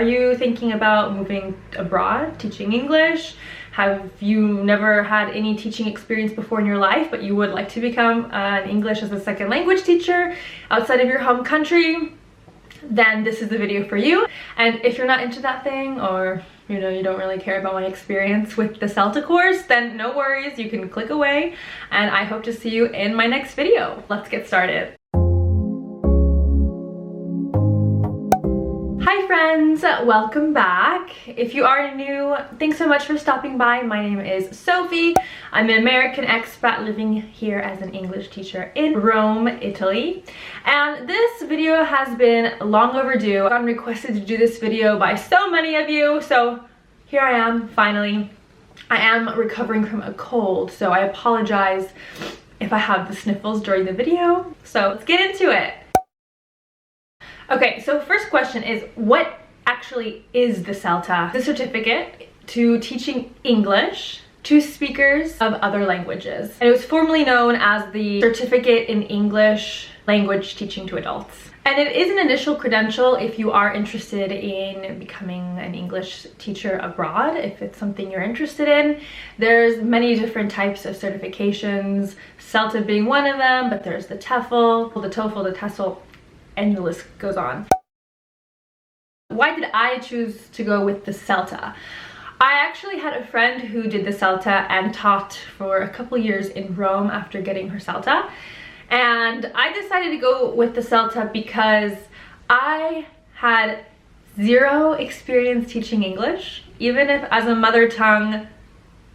Are you thinking about moving abroad, teaching English? Have you never had any teaching experience before in your life, but you would like to become an English as a second language teacher outside of your home country? Then this is the video for you. And if you're not into that thing, or you don't really care about my experience with the CELTA course, then no worries, you can click away, and I hope to see you in my next video. Let's get started. Hi friends, welcome back. If you are new, thanks so much for stopping by. My name is Sophie. I'm an American expat living here as an English teacher in Rome, Italy. And this video has been long overdue. I've gotten requested to do this video by so many of you, so here I am, finally. I am recovering from a cold, so I apologize if I have the sniffles during the video. So let's get into it. Okay, so first question is, what actually is the CELTA? The certificate to teaching English to speakers of other languages. And it was formerly known as the Certificate in English Language Teaching to Adults. And it is an initial credential if you are interested in becoming an English teacher abroad, if it's something you're interested in. There's many different types of certifications, CELTA being one of them, but there's the TEFL, the TOEFL, the TESOL, and the list goes on. Why did I choose to go with the CELTA? I actually had a friend who did the CELTA and taught for a couple years in Rome after getting her CELTA. And I decided to go with the CELTA because I had zero experience teaching English. Even if as a mother tongue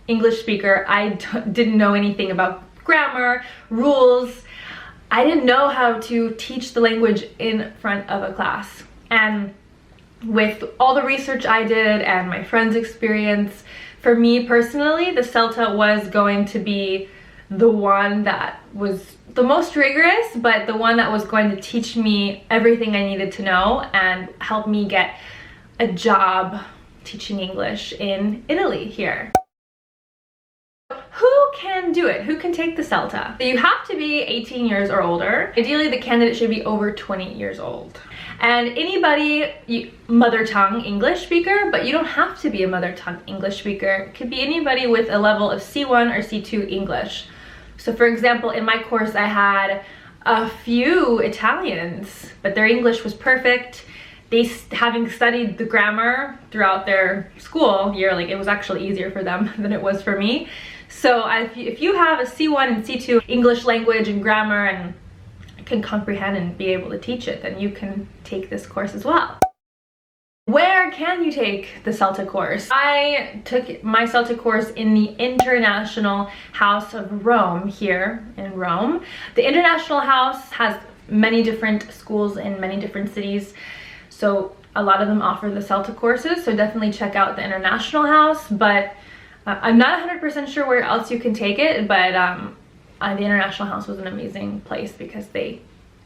English speaker, I didn't know anything about grammar, rules. I didn't know how to teach the language in front of a class. And with all the research I did and my friend's experience, for me personally, the CELTA was going to be the one that was the most rigorous, but the one that was going to teach me everything I needed to know and help me get a job teaching English in Italy here. Who can do it? Who can take the CELTA? So you have to be 18 years or older. Ideally, the candidate should be over 20 years old. And anybody, mother tongue English speaker, but you don't have to be a mother tongue English speaker. It could be anybody with a level of C1 or C2 English. So for example, in my course, I had a few Italians, but their English was perfect. They, having studied the grammar throughout their school year, like it was actually easier for them than it was for me. So if you have a C1 and C2 English language and grammar and can comprehend and be able to teach it, then you can take this course as well. Where can you take the CELTA course? I took my CELTA course in the International House of Rome here in Rome. The International House has many different schools in many different cities, so a lot of them offer the CELTA courses, so definitely check out the International House. But I'm not 100% sure where else you can take it, but the International House was an amazing place because they've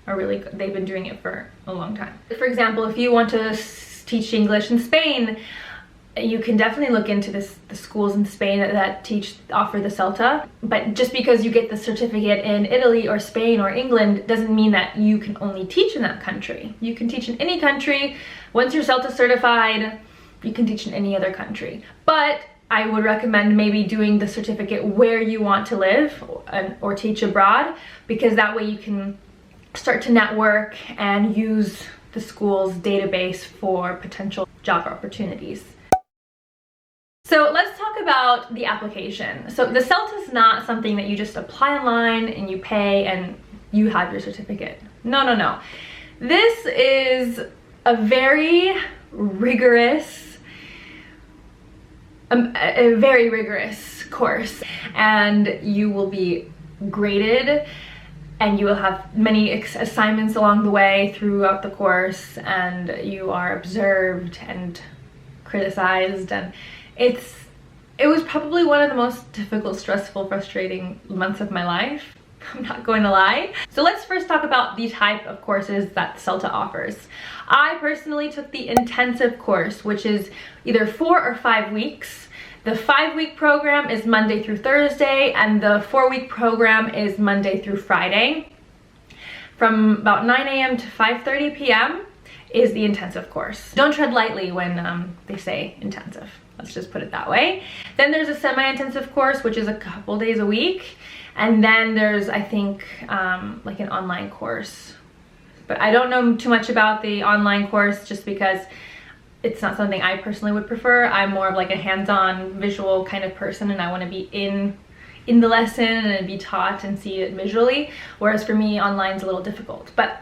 been doing it for a long time. For example, if you want to teach English in Spain, you can definitely look into the schools in Spain that offer the CELTA. But just because you get the certificate in Italy or Spain or England doesn't mean that you can only teach in that country. You can teach in any country. Once you're CELTA certified, you can teach in any other country. But I would recommend maybe doing the certificate where you want to live or teach abroad, because that way you can start to network and use the school's database for potential job opportunities. So let's talk about the application. So the CELTA is not something that you just apply online and you pay and you have your certificate. No, no, no. This is a very rigorous a very rigorous course, and you will be graded and you will have many assignments along the way throughout the course, and you are observed and criticized, and it was probably one of the most difficult, stressful, frustrating months of my life. I'm not going to lie. So let's first talk about the type of courses that CELTA offers. I personally took the intensive course, which is either 4 or 5 weeks. The 5-week program is Monday through Thursday, and the 4-week program is Monday through Friday from about 9 a.m. to 5:30 p.m. is the intensive course. Don't tread lightly when they say intensive. Let's just put it that way. Then there's a semi-intensive course, which is a couple days a week. And then there's, I think, like an online course. But I don't know too much about the online course just because it's not something I personally would prefer. I'm more of like a hands-on visual kind of person, and I want to be in the lesson and be taught and see it visually. Whereas for me, online's a little difficult. But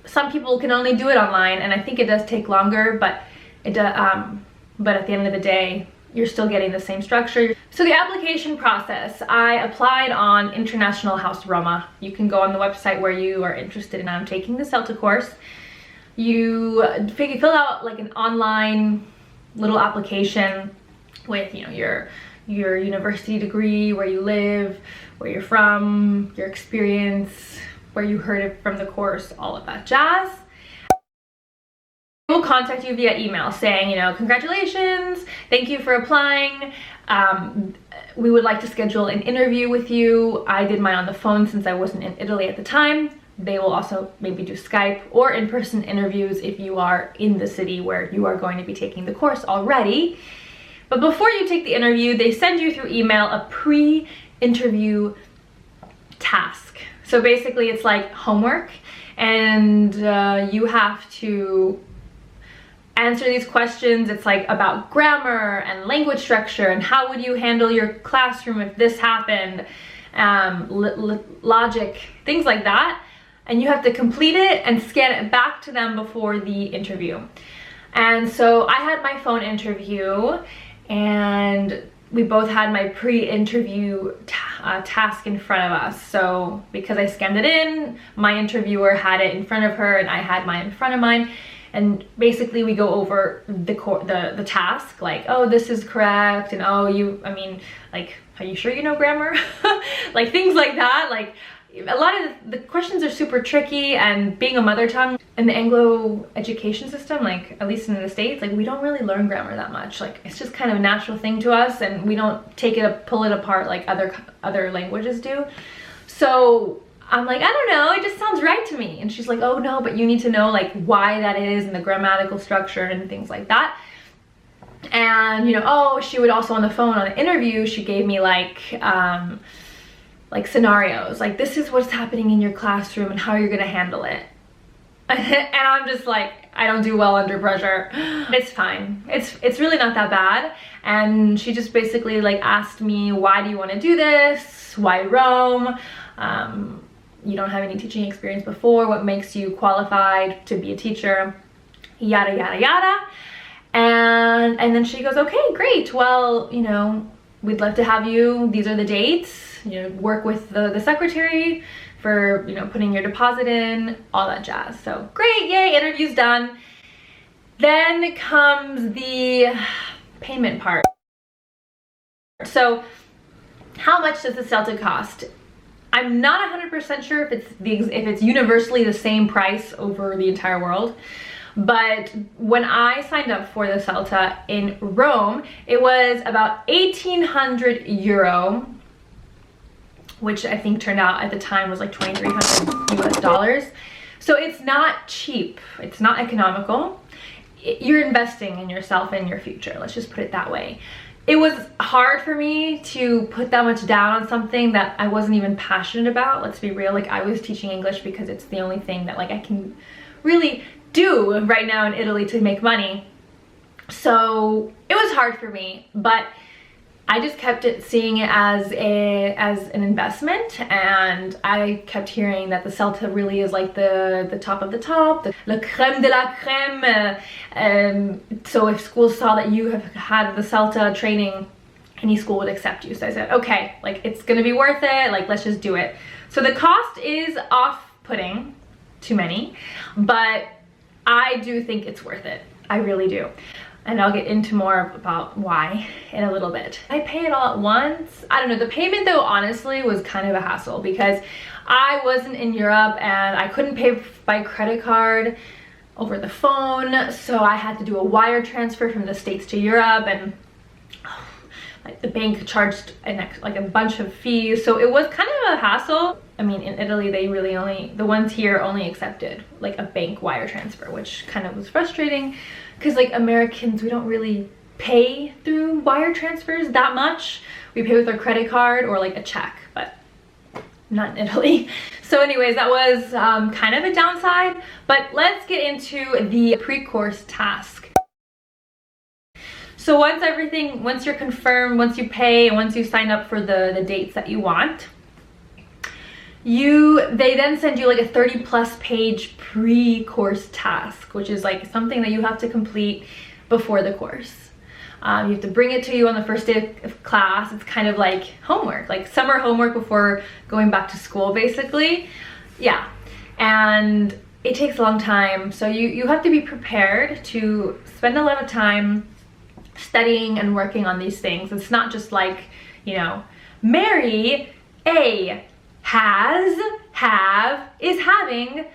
some people can only do it online, and I think it does take longer, but but at the end of the day, you're still getting the same structure. So the application process, I applied on International House Roma. You can go on the website where you are interested in taking the CELTA course. You fill out like an online little application with, you know, your university degree, where you live, where you're from, your experience, where you heard it from the course, all of that jazz. We'll contact you via email saying, you know, congratulations, thank you for applying. We would like to schedule an interview with you. I did mine on the phone since I wasn't in Italy at the time. They will also maybe do Skype or in-person interviews if you are in the city where you are going to be taking the course already. But before you take the interview, they send you through email a pre-interview task. So basically it's like homework, and you have to answer these questions. It's like about grammar and language structure and how would you handle your classroom if this happened, logic, things like that. And you have to complete it and scan it back to them before the interview. And so I had my phone interview, and we both had my pre-interview task in front of us. So because I scanned it in, my interviewer had it in front of her and I had mine in front of mine. And basically we go over the task, like, oh, this is correct, and oh, like, are you sure you know grammar? Like things like that. Like a lot of the questions are super tricky, and being a mother tongue in the Anglo education system, like at least in the States, like we don't really learn grammar that much. Like it's just kind of a natural thing to us, and we don't pull it apart like other languages do. So I'm like, I don't know, it just sounds right to me. And she's like, oh no, but you need to know like why that is and the grammatical structure and things like that. And you know, oh, she would also on the phone on the interview, she gave me like scenarios, like this is what's happening in your classroom and how you're gonna handle it. And I'm just like, I don't do well under pressure. It's fine. It's really not that bad. And she just basically like asked me, why do you want to do this? Why Rome? You don't have any teaching experience before. What makes you qualified to be a teacher? Yada, yada, yada. And then she goes, okay, great. Well, you know, we'd love to have you. These are the dates. You know, work with the secretary for, you know, putting your deposit in, all that jazz. So great, yay, interview's done. Then comes the payment part. So how much does the CELTA cost? I'm not 100% sure if it's universally the same price over the entire world. But when I signed up for the CELTA in Rome, it was about 1,800 euro, which I think turned out at the time was like 2,300 US dollars. So it's not cheap, it's not economical. You're investing in yourself and your future, let's just put it that way. It was hard for me to put that much down on something that I wasn't even passionate about. Let's be real, like I was teaching English because it's the only thing that like I can really do right now in Italy to make money. So it was hard for me, but I just kept seeing it as an investment, and I kept hearing that the CELTA really is like the top of the top, the crème de la crème. So if schools saw that you have had the CELTA training, any school would accept you. So I said, okay, like it's gonna be worth it, like let's just do it. So the cost is off-putting to many, but I do think it's worth it. I really do. And I'll get into more about why in a little bit. I pay it all at once. I don't know, the payment though honestly was kind of a hassle because I wasn't in Europe and I couldn't pay by credit card over the phone, so I had to do a wire transfer from the States to Europe, and like the bank charged like a bunch of fees, so it was kind of a hassle. I mean, in Italy, they really only, the ones here only accepted like a bank wire transfer, which kind of was frustrating because like Americans, we don't really pay through wire transfers that much. We pay with our credit card or like a check, but not in Italy. So anyways, that was kind of a downside, but let's get into the pre-course task. So once you're confirmed, once you pay, and once you sign up for the dates that you want, they then send you like a 30+ page pre-course task, which is like something that you have to complete before the course. You have to bring it to you on the first day of class. It's kind of like homework, like summer homework before going back to school, basically. Yeah, and it takes a long time. So you have to be prepared to spend a lot of time studying and working on these things. It's not just like, you know, Mary A is having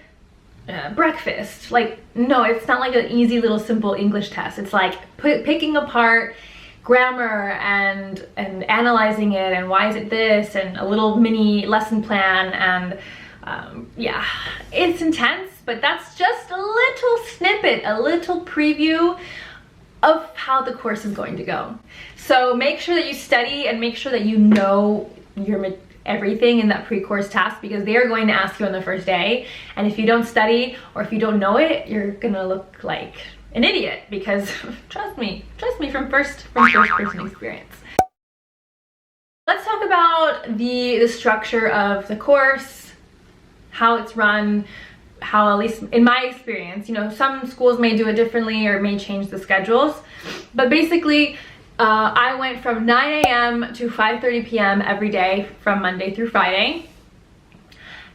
breakfast. Like, no, it's not like an easy little simple English test. It's like picking apart grammar and analyzing it, and why is it this, and a little mini lesson plan, and yeah, it's intense, but that's just a little snippet, a little preview of how the course is going to go. So make sure that you study and make sure that you know everything in that pre-course task, because they are going to ask you on the first day, and if you don't study or if you don't know it, you're gonna look like an idiot, because trust me from first person experience. Let's talk about the structure of the course, how it's run, how, at least in my experience, you know, some schools may do it differently or may change the schedules, but basically I went from 9 a.m. to 5:30 p.m. every day from Monday through Friday.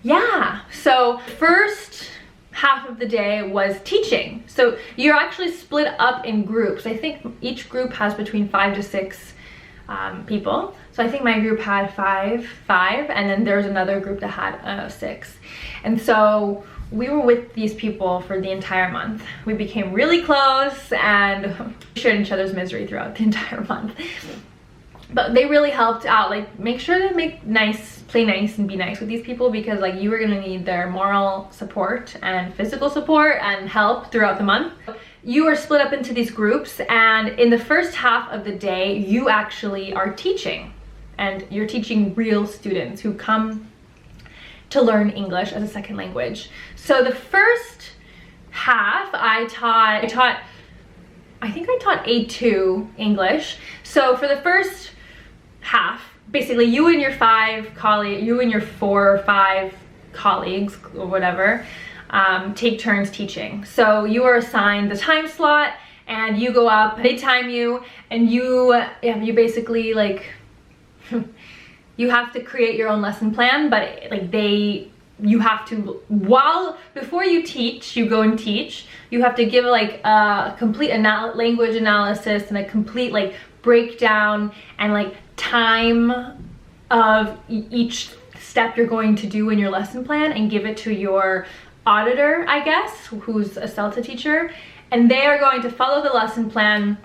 Yeah, so first half of the day was teaching. So you're actually split up in groups. I think each group has between 5 to 6 people. So I think my group had five, and then there was another group that had 6. And so we were with these people for the entire month. We became really close and shared each other's misery throughout the entire month. But they really helped out. Like, make sure to play nice and be nice with these people, because like you are gonna need their moral support and physical support and help throughout the month. You are split up into these groups, and in the first half of the day, you actually are teaching, and you're teaching real students who come to learn English as a second language. So the first half I think I taught A2 English. So for the first half, basically you and your 4 or 5 colleagues or whatever take turns teaching. So you are assigned the time slot, and you go up, they time you, and you basically like you have to create your own lesson plan, but like you have to, before you teach, you go and teach, you have to give like a complete language analysis and a complete like breakdown and like time of each step you're going to do in your lesson plan, and give it to your auditor, I guess, who's a CELTA teacher, and they are going to follow the lesson plan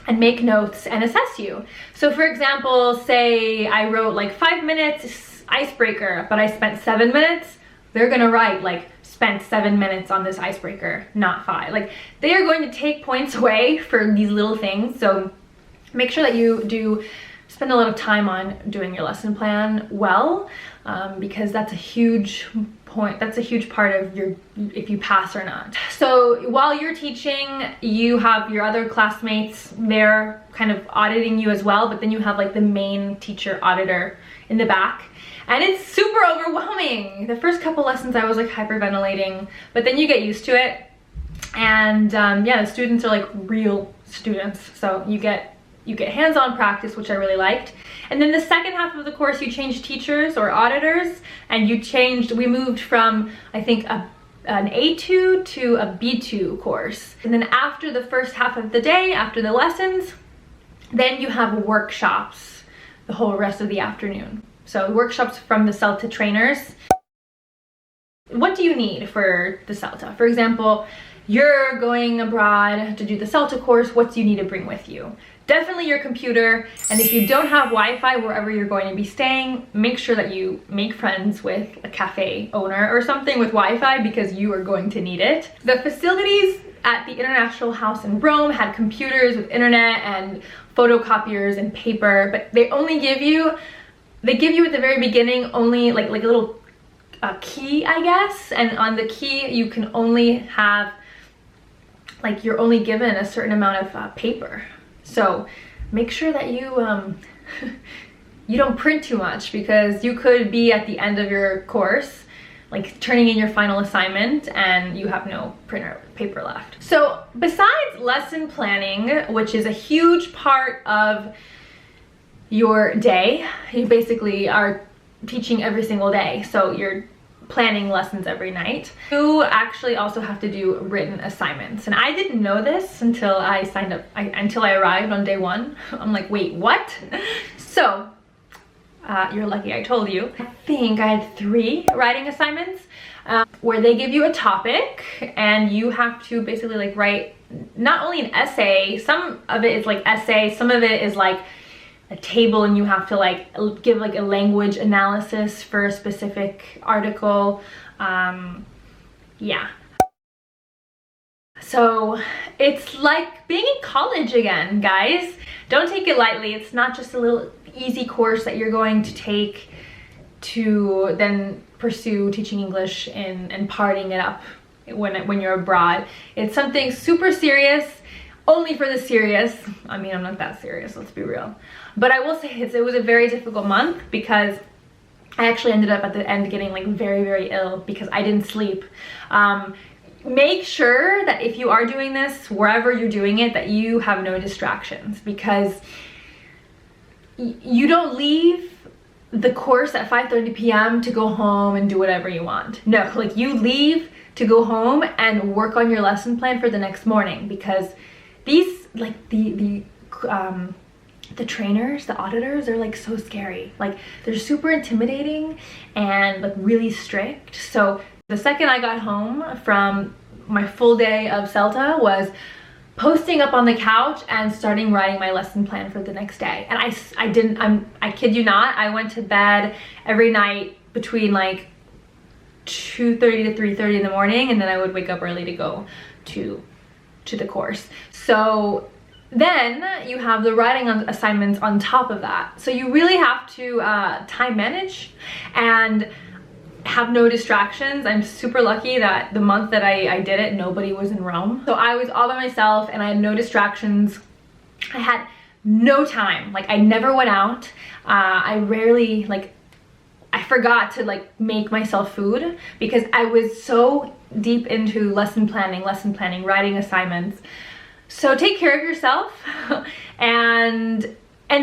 and make notes and assess you. So for example, say I wrote like 5 minutes icebreaker, but I spent 7 minutes, they're gonna write like spent 7 minutes on this icebreaker, not 5. Like, they are going to take points away for these little things. So make sure that you spend a lot of time on doing your lesson plan well, because that's a huge point. That's a huge part of if you pass or not. So while you're teaching, you have your other classmates, they're kind of auditing you as well, but then you have like the main teacher auditor in the back, and it's super overwhelming. The first couple lessons I was like hyperventilating, but then you get used to it, and yeah, the students are like real students, so you get hands-on practice, which I really liked. And then the second half of the course, you change teachers or auditors, and we moved from, I think, an A2 to a B2 course. And then after the first half of the day, after the lessons, then you have workshops the whole rest of the afternoon. So workshops from the CELTA trainers. What do you need for the CELTA? For example, you're going abroad to do the CELTA course, what do you need to bring with you? Definitely your computer, and if you don't have Wi-Fi wherever you're going to be staying, make sure that you make friends with a cafe owner or something with Wi-Fi, because you are going to need it. The facilities at the International House in Rome had computers with internet and photocopiers and paper, but they give you at the very beginning only like a little key, I guess, and on the key you can only have, like, you're only given a certain amount of paper. So make sure that you you don't print too much, because you could be at the end of your course, like turning in your final assignment, and you have no printer paper left. So besides lesson planning, which is a huge part of your day, you basically are teaching every single day, so you're planning lessons every night. You actually also have to do written assignments, and I didn't know this until I signed up, until I arrived on day one. I'm like, wait, what? So you're lucky I told you. I think I had 3 writing assignments where they give you a topic and you have to basically like write not only an essay, some of it is like essay, some of it is like a table, and you have to like give like a language analysis for a specific article. Yeah. So it's like being in college again, guys. Don't take it lightly. It's not just a little easy course that you're going to take to then pursue teaching English and partying it up when you're abroad. It's something super serious, only for the serious. I mean, I'm not that serious, let's be real. But I will say it was a very difficult month, because I actually ended up at the end getting like very, very ill because I didn't sleep. Make sure that if you are doing this, wherever you're doing it, that you have no distractions, because you don't leave the course at 5:30 p.m. to go home and do whatever you want. No, like you leave to go home and work on your lesson plan for the next morning, because these, like the trainers, the auditors, are like so scary. Like they're super intimidating and like really strict. So the second I got home from my full day of CELTA was posting up on the couch and starting writing my lesson plan for the next day. And I kid you not, I went to bed every night between like 2:30 to 3:30 in the morning, and then I would wake up early to go to the course. So then you have the writing assignments on top of that. So you really have to time manage and have no distractions. I'm super lucky that the month that I did it, nobody was in Rome. So I was all by myself and I had no distractions. I had no time. Like I never went out. I rarely, like, I forgot to like make myself food because I was so deep into lesson planning, writing assignments. So take care of yourself and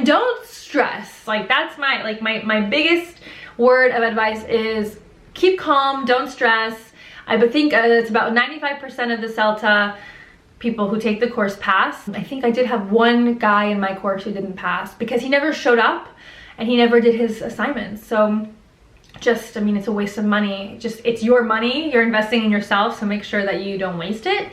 don't stress. Like that's my biggest word of advice is keep calm, don't stress. I think it's about 95% of the CELTA people who take the course pass. I think I did have one guy in my course who didn't pass because he never showed up and he never did his assignments. So just, I mean, it's a waste of money. Just, it's your money, you're investing in yourself, so make sure that you don't waste it.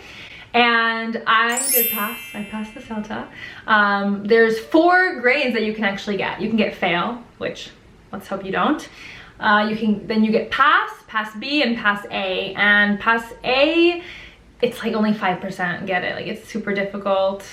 And I did pass. I passed the CELTA. There's 4 grades that you can actually get. You can get fail, which let's hope you don't. Then you get pass, pass B, and pass A. And pass A, it's like only 5% get it. Like it's super difficult.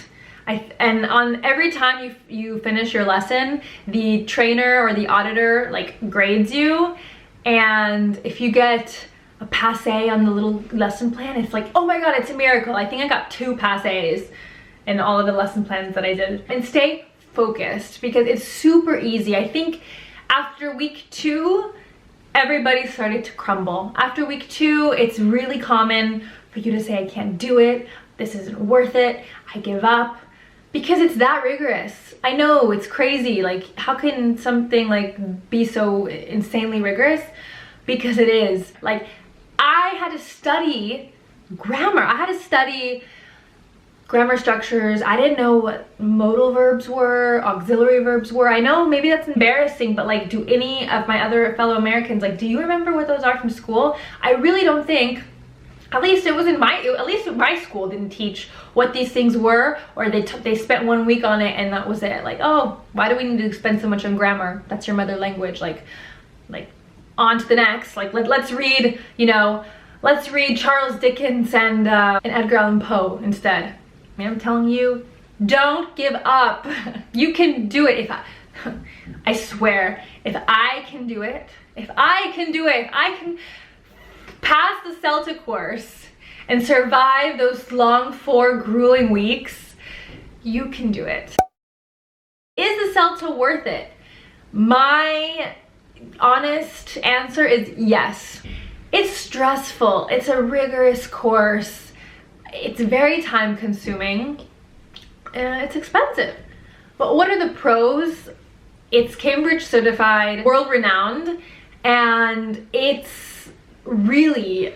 And on every time you finish your lesson, the trainer or the auditor like grades you. And if you get a pass A on the little lesson plan, it's like, oh my god, it's a miracle. I think I got 2 pass A's in all of the lesson plans that I did. And stay focused because it's super easy. I think after week 2, everybody started to crumble. After week 2, it's really common for you to say, I can't do it, this isn't worth it, I give up, because it's that rigorous. I know, it's crazy. Like, how can something like be so insanely rigorous? Because it is. Like, I had to study grammar. I had to study grammar structures. I didn't know what modal verbs were, auxiliary verbs were. I know maybe that's embarrassing, but like, do any of my other fellow Americans, like, do you remember what those are from school? I really don't think At least it was in my school didn't teach what these things were, or they spent 1 week on it and that was it. Like, oh, why do we need to spend so much on grammar? That's your mother language. Like on to the next. Like let's read, you know, let's read Charles Dickens and Edgar Allan Poe instead. I mean, I'm telling you, don't give up. You can do it. I swear, if I can do it, if I can pass the CELTA course and survive those long 4 grueling weeks, you can do it. Is the CELTA worth it? My honest answer is yes. It's stressful, it's a rigorous course, it's very time consuming, and it's expensive. But what are the pros? It's Cambridge certified, world renowned, and it's really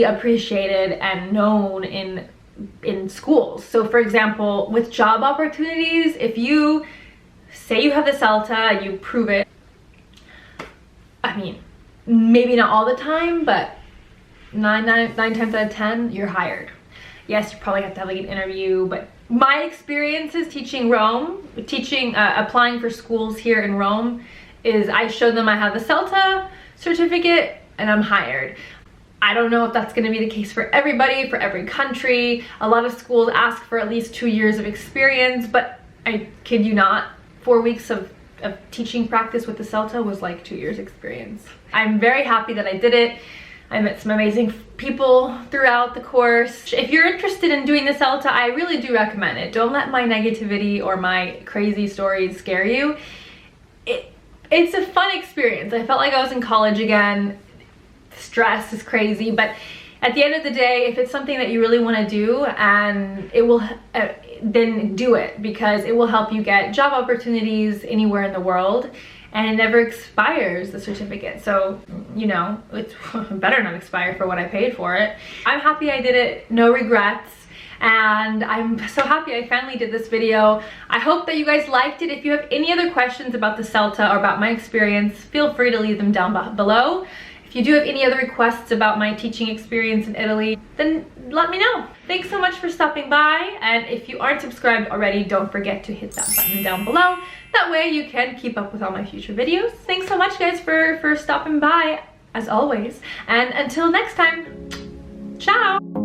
appreciated and known in schools. So for example, with job opportunities, if you say you have the CELTA, you prove it, I mean, maybe not all the time, but 9 times out of 10, you're hired. Yes, you probably have to have like an interview, but my experiences teaching Rome, applying for schools here in Rome, is I show them I have the CELTA certificate and I'm hired. I don't know if that's going to be the case for everybody, for every country. A lot of schools ask for at least 2 years of experience, but I kid you not, 4 weeks of teaching practice with the CELTA was like 2 years experience. I'm very happy that I did it. I met some amazing people throughout the course. If you're interested in doing the CELTA, I really do recommend it. Don't let my negativity or my crazy stories scare you. It's a fun experience. I felt like I was in college again. Stress is crazy, but at the end of the day, if it's something that you really want to do, and it will then do it, because it will help you get job opportunities anywhere in the world, and it never expires, the certificate. So, you know, it's better not expire for what I paid for it. I'm happy I did it, no regrets. And I'm so happy I finally did this video. I hope that you guys liked it. If you have any other questions about the CELTA or about my experience, feel free to leave them down below. If you do have any other requests about my teaching experience in Italy, then let me know. Thanks so much for stopping by, and if you aren't subscribed already, don't forget to hit that button down below. That way you can keep up with all my future videos. Thanks so much guys for stopping by, as always, and until next time, ciao!